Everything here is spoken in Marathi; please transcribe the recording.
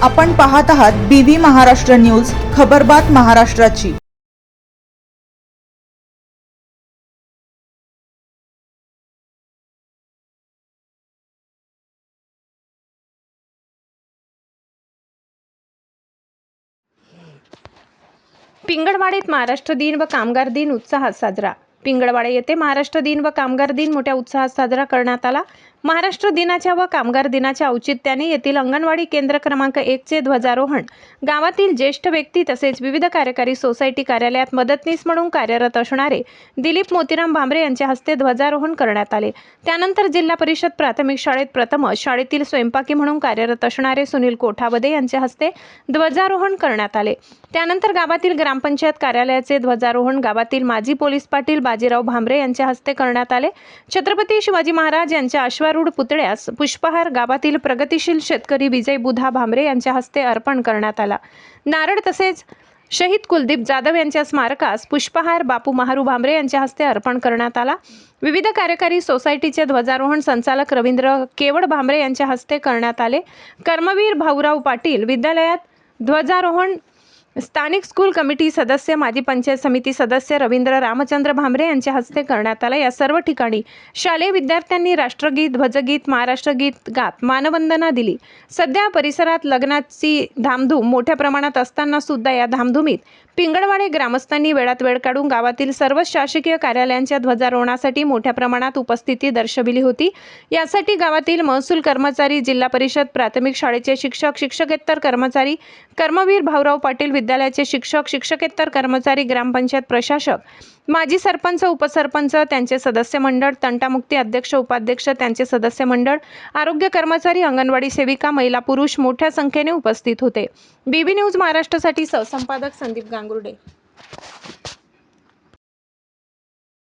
आपण पाहत आहात BV महाराष्ट्र न्यूज, खबरबात महाराष्ट्राची। पिंगळवाडीत महाराष्ट्र दिन व कामगार दिन उत्साहात साजरा। पिंगळवाडी येथे महाराष्ट्र दिन व कामगार दिन मोठ्या उत्साहात साजरा करण्यात आला। महाराष्ट्र दिनाच्या व कामगार दिनाच्या औचित्याने येथील अंगणवाडी केंद्र क्रमांक 1 चे ध्वजारोहण गावातील ज्येष्ठ व्यक्ती तसेच विविध कार्यकारी सोसायटी कार्यालयात मदतनीस म्हणून कार्यरत असणारे दिलीप मोतीराम भांबरे यांच्या हस्ते ध्वजारोहण करण्यात आले। त्यानंतर जिल्हा परिषद प्राथमिक शाळेत प्रथमच शाळेतील स्वयंपाकी म्हणून कार्यरत असणारे सुनील कोठावदे यांच्या हस्ते ध्वजारोहण करण्यात आले। त्यानंतर गावातील ग्रामपंचायत कार्यालयाचे ध्वजारोहण गावातील माजी पोलीस पाटील बाजीराव भांबरे यांच्या हस्ते करण्यात आले। छत्रपती शिवाजी महाराज यांच्या अश्वारूढ पुतळ्यास पुष्पहार गावातील प्रगतिशील शेतकरी विजय बुधा भांबरे यांच्या हस्ते अर्पण करण्यात आला। नारळ तसेच शहीद कुलदीप जाधव यांच्या स्मारकास पुष्पहार बापू महारू भांबरे यांच्या हस्ते अर्पण करण्यात आला। विविध कार्यकारी सोसायटीचे ध्वजारोहण संचालक रवींद्र केवड भांबरे यांच्या हस्ते करण्यात आले। कर्मवीर भाऊराव पाटील विद्यालयात ध्वजारोहण स्थानिक स्कूल कमिटी सदस्य माजी पंचायत समिती सदस्य रवींद्र रामचंद्र भांबरे यांच्या हस्ते करण्यात आले। या सर्व ठिकाणी शालेय विद्यार्थ्यांनी राष्ट्रगीत, ध्वजगीत, महाराष्ट्रगीत गात मानवंदना दिली। सध्या परिसरात लग्नाची धामधूम मोठ्या प्रमाणात असताना सुद्धा या धामधुमीत पिंगळवाडी ग्रामस्थांनी वेळात वेळ काढून गावातील सर्व शासकीय कार्यालयांच्या ध्वजारोहणासाठी मोठ्या प्रमाणात उपस्थिती दर्शविली होती। यासाठी गावातील महसूल कर्मचारी, जिल्हा परिषद प्राथमिक शाळेचे शिक्षक, शिक्षकेतर कर्मचारी, कर्मवीर भाऊराव पाटील विद्यालयाचे शिक्षक, शिक्षकेतर कर्मचारी, ग्रामपंचायत प्रशासक, माजी सरपंच, उपसरपंच, त्यांचे सदस्य मंडळ, तंटामुक्ती अध्यक्ष, उपाध्यक्ष, त्यांचे सदस्य मंडळ, आरोग्य कर्मचारी, अंगणवाडी सेविका, महिला पुरुष मोठ्या संख्येने उपस्थित होते। BV न्यूज महाराष्ट्रासाठी सहसंपादक संदीप गांगुर्डे।